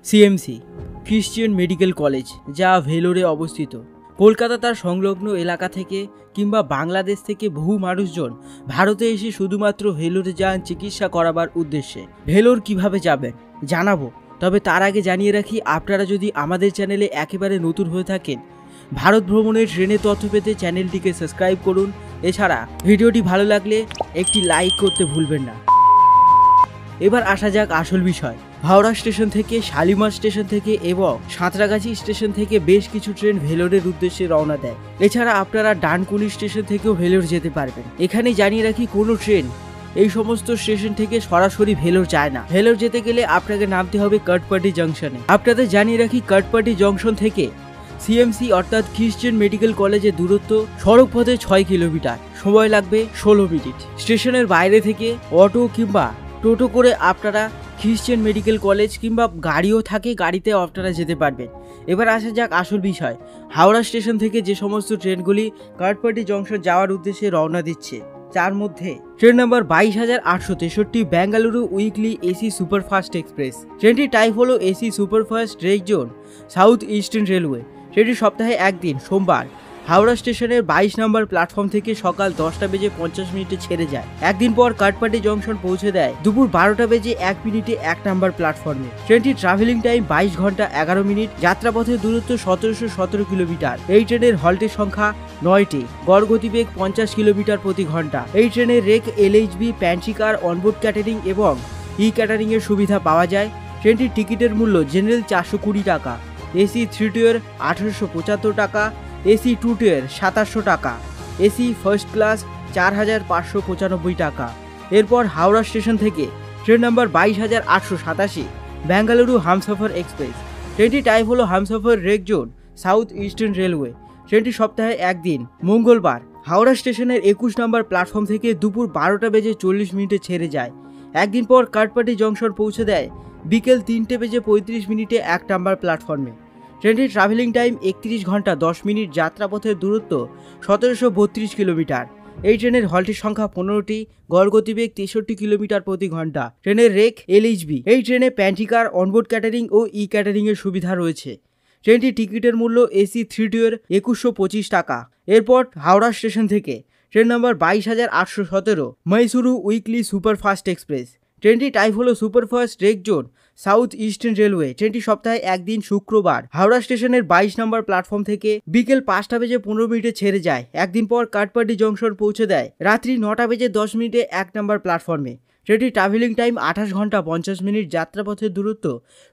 CMC Christian medical college, যা ভেলোরে অবস্থিত। কলকাতা তার সংলগ্ন এলাকা থেকে কিংবা বাংলাদেশ থেকে বহু মানুষজন ভারতে এসে শুধুমাত্র ভেলোরে যান চিকিৎসা করাবার উদ্দেশ্যে। ভেলোর কিভাবে যাবেন জানাবো, তবে তার আগে জানিয়ে রাখি, আপনারা যদি আমাদের চ্যানেলে একেবারে নতুন হয়ে থাকেন, ভারত ভ্রমণের ট্রেনের তথ্য পেতে চ্যানেলটিকে সাবস্ক্রাইব করুন। এছাড়া ভিডিওটি ভালো লাগলে একটি লাইক করতে ভুলবেন না। এবার আসা যাক আসল বিষয়। হাওড়া স্টেশন থেকে, শালিমার স্টেশন থেকে এবং সাঁতরাগাছি স্টেশন থেকে বেশ কিছু ট্রেন ভেলোরের উদ্দেশ্যে রওনা দেয়। এছাড়া আপনারা ডানকুনি স্টেশন থেকেও ভেলোর যেতে পারবেন। এখানে জানিয়ে রাখি, কোনো ট্রেন এই সমস্ত স্টেশন থেকে সরাসরি ভেলোর যায় না। ভেলোর যেতে গেলে আপনাকে নামতে হবে কটপাটি জংশনে। আপনাদের জানিয়ে রাখি, কটপাটি জংশন থেকে সিএমসি অর্থাৎ ক্রিশ্চিয়ান মেডিকেল কলেজের দূরত্ব সড়ক পথে 6 কিলোমিটার, সময় লাগবে 16 মিনিট। স্টেশনের বাইরে থেকে অটো কিংবা টোটো করে আপনারা ক্রিশ্চিয়ান মেডিকেল কলেজ কিংবা গাড়িও থাকে, গাড়িতে আপনারা যেতে পারবেন। এবার আসা যাক আসল বিষয়। হাওড়া স্টেশন থেকে যে সমস্ত ট্রেনগুলি কটপাটি জংশন যাওয়ার উদ্দেশ্যে রওনা দিচ্ছে, যার মধ্যে train number 22,863 Bengaluru weekly AC superfast express. ট্রেনটির টাইপ হলো AC superfast rake zone south eastern railway. ট্রেনটি সপ্তাহে একদিন সোমবার হাওড়া স্টেশনের 22 নম্বর প্ল্যাটফর্ম থেকে সকাল 10:50 ছেড়ে যায়। একদিন পর কাটপাটি জংশন পৌঁছে দেয় দুপুর 12:01 1 নম্বর প্ল্যাটফর্মে। ট্রেনটির ট্রাভেলিং টাইম 22 ঘন্টা 11 মিনিট। যাত্রাপথের দূরত্ব 1717 কিলোমিটার। এই ট্রেনের হল্টের সংখ্যা 9টি। গড় গতিবেগ 50 কিলোমিটার প্রতি ঘন্টা। এই ট্রেনের রেক, এলএইচবি, প্যান্ট্রি কার, অনবোর্ড ক্যাটারিং এবং ই ক্যাটারিং এর সুবিধা পাওয়া যায়। ট্রেনটির টিকিটের মূল্য জেনারেল 420 টাকা, এসি 3 টিয়ার 1875 টাকা, এসি 2 টিয়ার 2700 টাকা, এসি ফার্স্ট ক্লাস 4595 টাকা। এরপর হাওড়া স্টেশন থেকে train number 22,887 Bengaluru Humsafar express. ট্রেনটি টাইপ হলো Humsafar rake zone south eastern railway. ট্রেনটি সপ্তাহে একদিন মঙ্গলবার হাওড়া স্টেশনের 21 নম্বর প্ল্যাটফর্ম থেকে দুপুর 12:40 ছেড়ে যায়। একদিন পর কাটপাটি জংশন পৌঁছে দেয় বিকেল 3:35 1 নম্বর প্ল্যাটফর্মে। ট্রেনটির ট্রাভেলিং টাইম 31 ঘন্টা 10 মিনিট। যাত্রাপথের দূরত্ব 1732 কিলোমিটার। এই ট্রেনের হল্টের সংখ্যা 15টি। গড় গতিবেগ 63 কিলোমিটার প্রতি ঘন্টা। ট্রেনের রেক, এলএইচবি। এই ট্রেনে প্যান্ট্রি কার, অনবোর্ড ক্যাটারিং ও ই ক্যাটারিং এর সুবিধা রয়েছে। ট্রেনটির টিকিটের মূল্য এসি 3 টিয়ার 2125 টাকা। এরপর হাওড়া স্টেশন থেকে train number 22,817 Mysore weekly superfast express. ট্রেনটি টাইপ হলো superfast rake zone south eastern railway. ট্রেনটি সপ্তাহে একদিন শুক্রবার হাওড়া স্টেশনের 22 নম্বর প্ল্যাটফর্ম থেকে বিকেল 5:15 ছেড়ে যায়। একদিন পর কাটপাটি জংশন পৌঁছে দেয় রাত্রি 9:10 1 নম্বর প্ল্যাটফর্মে। ট্রেনটির ট্রাভেলিং টাইম 28 ঘন্টা 50 মিনিট। যাত্রাপথের দূরত্ব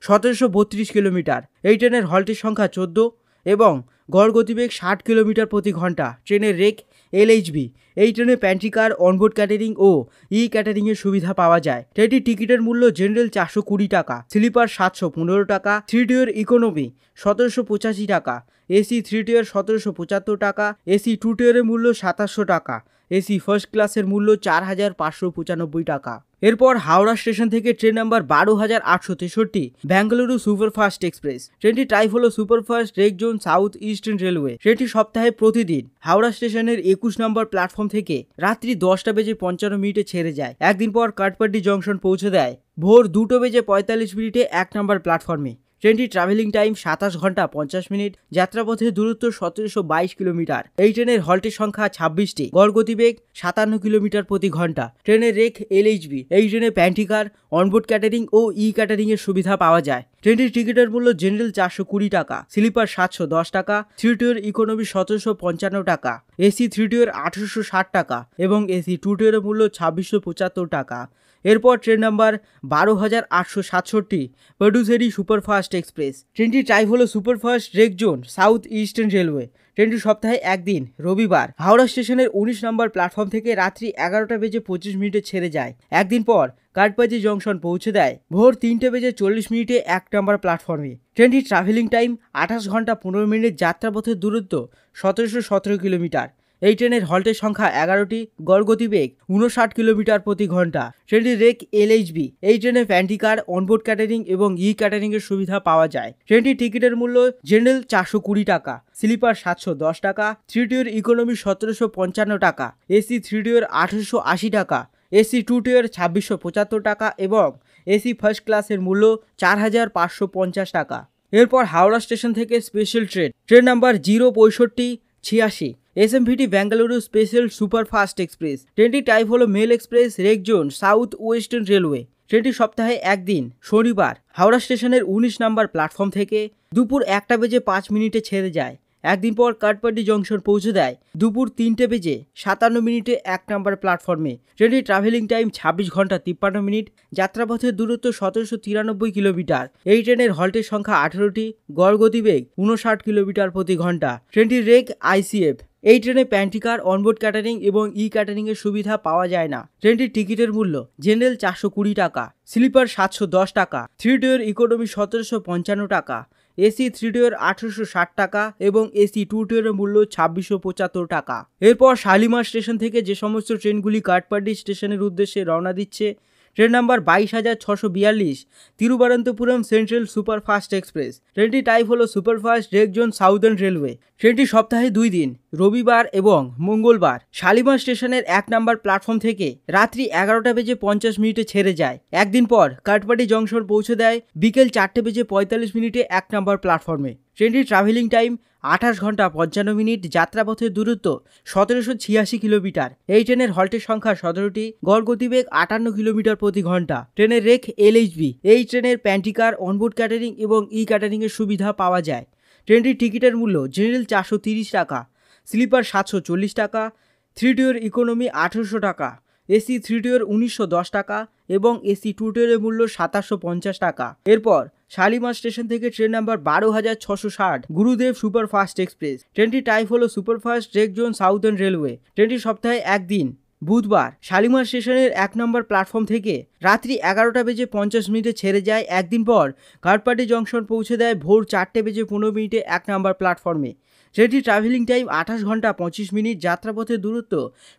1732 কিলোমিটার। এই ট্রেনের হল্টের সংখ্যা 14 এবং গড় গতিবেগ 60 কিলোমিটার প্রতি ঘন্টা। ট্রেনের রেক, এলএইচবি। এই ট্রেনে প্যান্ট্রি কার, অনবোর্ড ক্যাটারিং ও ই ক্যাটারিং এর সুবিধা পাওয়া যায়। ট্রেনটির টিকিটের মূল্য জেনারেল 420 টাকা, স্লিপার 715 টাকা, 3 টিয়ার ইকোনমি 1785 টাকা, এসি 3 টিয়ার 1775 টাকা, এসি 2 টিয়ারের মূল্য 2700 টাকা, এসি ফার্স্ট ক্লাসের মূল্য 4595 টাকা। এরপর হাওড়া স্টেশন থেকে train number 12,863 Bengaluru superfast express. ট্রেনটি টাইপ হলো superfast rake zone south eastern railway. ট্রেনটি সপ্তাহে প্রতিদিন হাওড়া স্টেশনের 21 নম্বর প্ল্যাটফর্ম থেকে রাত্রি 10:55 ছেড়ে যায়। একদিন পর কাটপাটি জংশন পৌঁছে দেয় ভোর 2:45 1 নম্বর প্ল্যাটফর্মে। ট্রেনটির ট্রাভেলিং টাইম 27 ঘন্টা 50 মিনিট। যাত্রাপথের দূরত্ব 1722 কিলোমিটার। এই ট্রেনের হল্টের সংখ্যা 26টি। গড় গতিবেগ 57 কিলোমিটার প্রতি ঘন্টা। ট্রেনের রেক, এলএইচবি। এই ট্রেনে প্যান্ট্রি কার, অনবোর্ড ক্যাটারিং ও ই ক্যাটারিং এর সুবিধা পাওয়া যায়। ট্রেনটির টিকিটের মূল্য জেনারেল 420 টাকা, স্লিপার 710 টাকা, 3 টিয়ার ইকোনমি 1755 টাকা, এসি 3 টিয়ার 1860 টাকা এবং এসি 2 টিয়ারের মূল্য 2675 টাকা। এরপর ট্রেন নাম্বার 12,867 পডুচেরি সুপারফাস্ট এক্সপ্রেস। ট্রেনটি টাইপ হলো superfast rake zone south eastern railway. ট্রেনটি সপ্তাহে একদিন রবিবার হাওড়া স্টেশনের 19 নম্বর প্ল্যাটফর্ম থেকে রাত্রি 11:25 ছেড়ে যায়। একদিন পর কাটপাটি জংশন পৌঁছে দেয় ভোর 3:40 1 নম্বর প্ল্যাটফর্মে। ট্রেনটির ট্রাভেলিং টাইম 28 ঘন্টা 15 মিনিট। যাত্রাপথের দূরত্ব 1717 কিলোমিটার। এই ট্রেনের হল্টের সংখ্যা 11টি। গড় গতিবেগ 59 কিলোমিটার প্রতি ঘন্টা। ট্রেনটির রেক, এলএইচবি। এই ট্রেনে প্যান্ট্রি কার, অনবোর্ড ক্যাটারিং এবং ই ক্যাটারিং এর সুবিধা পাওয়া যায়। ট্রেনটির টিকিটের মূল্য জেনারেল 420 টাকা, স্লিপার 710 টাকা, 3 টিয়ার ইকোনমি 1755 টাকা, এসি 3 টিয়ার 1880 টাকা, এসি 2 টিয়ার 2675 টাকা এবং এসি ফার্স্ট ক্লাসের মূল্য 4,550 টাকা। এরপর হাওড়া স্টেশন থেকে special train number 06586 SMVT Bengaluru special superfast express. ট্রেনটি টাইপ হলো mail express rake zone south western railway. ট্রেনটি সপ্তাহে একদিন শনিবার হাওড়া স্টেশনের 19 নম্বর প্ল্যাটফর্ম থেকে দুপুর 1:05 ছেড়ে যায়। একদিন পর কাটপাড্ডি জংশন পৌঁছে দেয় দুপুর 3:57 1 নম্বর প্ল্যাটফর্মে। ট্রেনটির ট্রাভেলিং টাইম 26 ঘন্টা 53 মিনিট। যাত্রাপথের দূরত্ব 1793 কিলোমিটার। এই ট্রেনের হল্টের সংখ্যা 18টি, গড় গতিবেগ 59 কিলোমিটার প্রতি ঘন্টা। ট্রেনটির রেক আইসিএফ। এই ট্রেনে প্যান্ট্রিকার, অনবোর্ড ক্যাটারিং এবং ক্যাটারিং এর সুবিধা পাওয়া যায় না। ট্রেনটির টিকিটের মূল্য জেনারেল 420 টাকা, স্লিপার 710 টাকা, 3 টিয়ার ইকোনমি 1755 টাকা, এসি 3 টিয়ার 1860 টাকা এবং এসি 2 টিয়ারের মূল্য 2675 টাকা। এরপর শালিমার স্টেশন থেকে যে সমস্ত ট্রেনগুলি কাটপাড্ডি স্টেশনের উদ্দেশ্যে রওনা দিচ্ছে, train number 22,642 Thiruvananthapuram central superfast express. ট্রেনটি টাইপ হলো superfast rake zone southern railway. ট্রেনটি সপ্তাহে 2 দিন রবিবার এবং মঙ্গলবার শালিমার স্টেশনের 1 নম্বর প্ল্যাটফর্ম থেকে রাত্রি 11:50 ছেড়ে যায়। একদিন পর কাটপাড্ডি জংশন পৌঁছে দেয় বিকেল 4:45 1 নম্বর প্ল্যাটফর্মে। ট্রেনটির ট্রাভেলিং টাইম 28 ঘন্টা 55 মিনিট। যাত্রাপথের দূরত্ব 1786 কিলোমিটার। এই ট্রেনের হল্টের সংখ্যা 17টি, গড় গতিবেগ 58 কিলোমিটার প্রতি ঘন্টা। ট্রেনের রেক এলএইচবি। এই ট্রেনের প্যান্ট্রিকার, অনবোর্ড ক্যাটারিং এবং ক্যাটারিং এর সুবিধা পাওয়া যায়। ট্রেনটির টিকিটের মূল্য জেনারেল 430 টাকা, স্লিপার 740 টাকা, 3 টিয়ার ইকোনমি 1800 টাকা, এসি 3 টিয়ার 1910 টাকা এবং এসি 2 টিয়ারের মূল্য 2750 টাকা। এরপর শালিমার স্টেশন থেকে ট্রেন নাম্বার 12,660 গুরুদেব সুপারফাস্ট এক্সপ্রেস। ট্রেনটি টাইপ হলো superfast rake zone southern railway. ট্রেনটি সপ্তাহে একদিন বুধবার শালিমার স্টেশনের 1 নম্বর প্ল্যাটফর্ম থেকে রাত্রি 11:50 ছেড়ে যায়। একদিন পর কাটপাড্ডি জংশন পৌঁছে দেয় ভোর 4:15 1 নম্বর প্ল্যাটফর্মে। ট্রেনটি ট্রাভেলিং টাইম 28 ঘন্টা 25 মিনিট। যাত্রাপথের দূরত্ব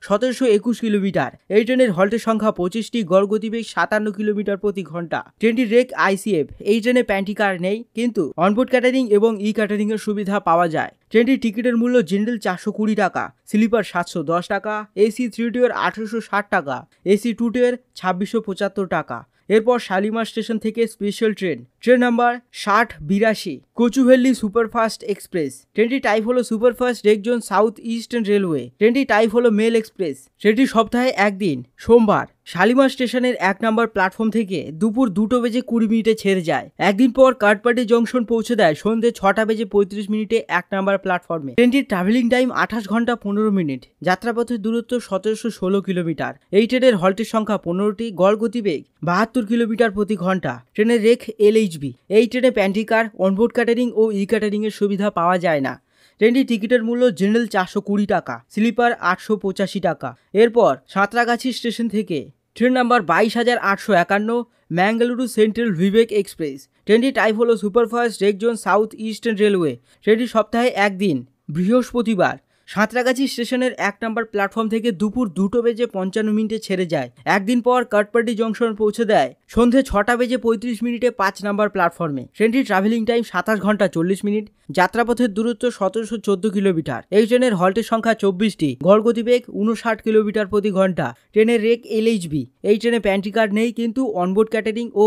1721 কিলোমিটার। এই ট্রেনের হল্টের সংখ্যা 25টি, গড় গতিবেগ 57 কিলোমিটার প্রতি ঘন্টা। ট্রেনটির রেক আইসিএফ। এই ট্রেনে প্যান্ট্রিকার নেই, কিন্তু অনবোর্ড ক্যাটারিং এবং ক্যাটারিং এর সুবিধা পাওয়া যায়। ট্রেনটির টিকিটের মূল্য জেনারেল 420 টাকা, স্লিপার 710 টাকা, এসি 3 টিয়ার 1860 টাকা, এসি 2 টিয়ার 2675 টাকা। এরপর শালিমার স্টেশন থেকে special train number 6082 Kochuveli superfast express. ট্রেনটি টাইপ হলো superfast rake zone south eastern railway. ট্রেনটি টাইপ হলো মেল এক্সপ্রেস। ট্রেনটি সপ্তাহে একদিন সোমবার শালিমার স্টেশনের 1 নম্বর প্ল্যাটফর্ম থেকে দুপুর 2:20 ছেড়ে যায়। একদিন পর কাটপাড্ডি জংশন পৌঁছে দেয় সন্ধ্যে 6:35 1 নম্বর প্ল্যাটফর্মে। ট্রেনটির ট্রাভেলিং টাইম 28 ঘন্টা 15 মিনিট। যাত্রাপথের দূরত্ব 1716 কিলোমিটার। এই ট্রেনের হল্টের সংখ্যা 15টি, গড় গতিবেগ 72 কিলোমিটার প্রতি ঘন্টা। ট্রেনের রেক এলএইচবি। এই ট্রেনে প্যান্ট্রিকার, অনবোর্ড ক্যাটারিং ও ক্যাটারিং এর সুবিধা পাওয়া যায় না। ট্রেনটির টিকিটের মূল্য জেনারেল 420 টাকা, স্লিপার 885 টাকা। এরপর সাঁতরাগাছি স্টেশন থেকে train number 22,851 Mangaluru central Vivek express. ট্রেনটি টাইপ হলো superfast rake zone south eastern railway. ট্রেনটি সপ্তাহে একদিন বৃহস্পতিবার সাঁতরাগাছি স্টেশনের 1 নম্বর প্ল্যাটফর্ম থেকে দুপুর 2:55 ছেড়ে যায়। একদিন পর কাটপাড্ডি জংশন পৌঁছে দেয় সন্ধ্যে 6:35 5 নম্বর প্ল্যাটফর্মে। ট্রেনটির ট্রাভেলিং টাইম 27 ঘন্টা 40 মিনিট। যাত্রাপথের দূরত্ব 1714 কিলোমিটার। এই ট্রেনের হল্টের সংখ্যা 24টি, গড় গতিবেগ 59 কিলোমিটার প্রতি ঘন্টা। ট্রেনের রেক এলএইচবি। এই ট্রেনে প্যান্ট্রিকার নেই, কিন্তু অনবোর্ড ক্যাটারিং ও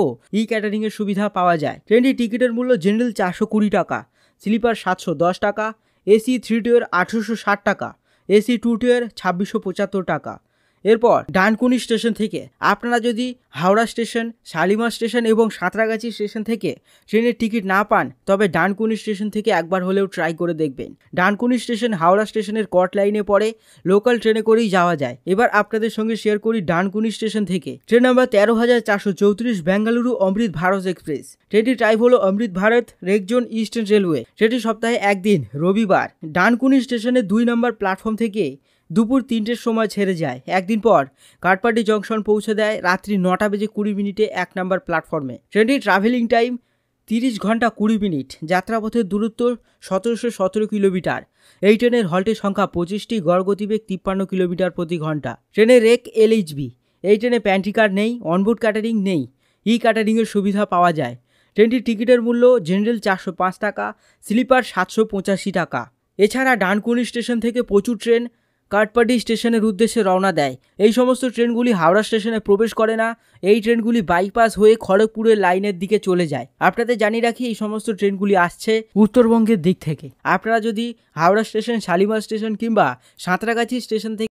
ক্যাটারিং এর সুবিধা পাওয়া যায়। ট্রেনটির টিকিটের মূল্য জেনারেল 420 টাকা, স্লিপার 710 টাকা, এসি 3 টিয়ার 1860 টাকা, এসি 2 টিয়ার 2675 টাকা। এরপর ডানকুনি স্টেশন থেকে আপনারা যদি হাওড়া স্টেশন, শালিমার স্টেশন এবং সাঁতরাগাছি স্টেশন থেকে ট্রেনের টিকিট না পান, তবে ডানকুনি স্টেশন থেকে একবার হলেও ট্রাই করে দেখবেন। ডানকুনি স্টেশন হাওড়া স্টেশনের কট লাইনে পড়ে, লোকাল ট্রেনে করেই যাওয়া যায়। এবার আপনাদের সঙ্গে শেয়ার করি ডানকুনি স্টেশন থেকে train number 13,434 Bengaluru Amrit Bharat express. ট্রেনটি টাইপ হলো Amrit Bharat rake zone eastern railway. ট্রেনটি সপ্তাহে একদিন রবিবার ডানকুনি স্টেশনের 2 নম্বর প্ল্যাটফর্ম থেকে দুপুর 3টের সময় ছেড়ে যায়। একদিন পর কাটপাড্ডি জংশন পৌঁছে দেয় রাত্রি 9:20 1 নম্বর প্ল্যাটফর্মে। ট্রেনটির ট্রাভেলিং টাইম 30 ঘন্টা 20 মিনিট। যাত্রাপথের দূরত্ব 1717 কিলোমিটার। এই ট্রেনের হল্টের সংখ্যা 25টি, গড় গতিবেগ 53 কিলোমিটার প্রতি ঘন্টা। ট্রেনের রেক এলএইচবি। এই ট্রেনে প্যান্ট্রিকার নেই, অনবোর্ড ক্যাটারিং নেই, ক্যাটারিং এর সুবিধা পাওয়া যায়। ট্রেনটির টিকিটের মূল্য জেনারেল 405 টাকা, স্লিপার 785 টাকা। এছাড়া ডানকুনি স্টেশন থেকে প্রচুর ট্রেন কাটপাটি স্টেশনের উদ্দেশ্যে রওনা দেয়। এই সমস্ত ট্রেনগুলি হাওড়া স্টেশনে প্রবেশ করে না। এই ট্রেনগুলি বাইপাস হয়ে খড়গপুরের লাইনের দিকে চলে যায়। আপনাদের জানিয়ে রাখি, এই সমস্ত ট্রেনগুলি আসছে উত্তরবঙ্গের দিক থেকে। আপনারা যদি হাওড়া স্টেশন, শালিমার স্টেশন কিংবা সাঁতরাগাছি স্টেশন থেকে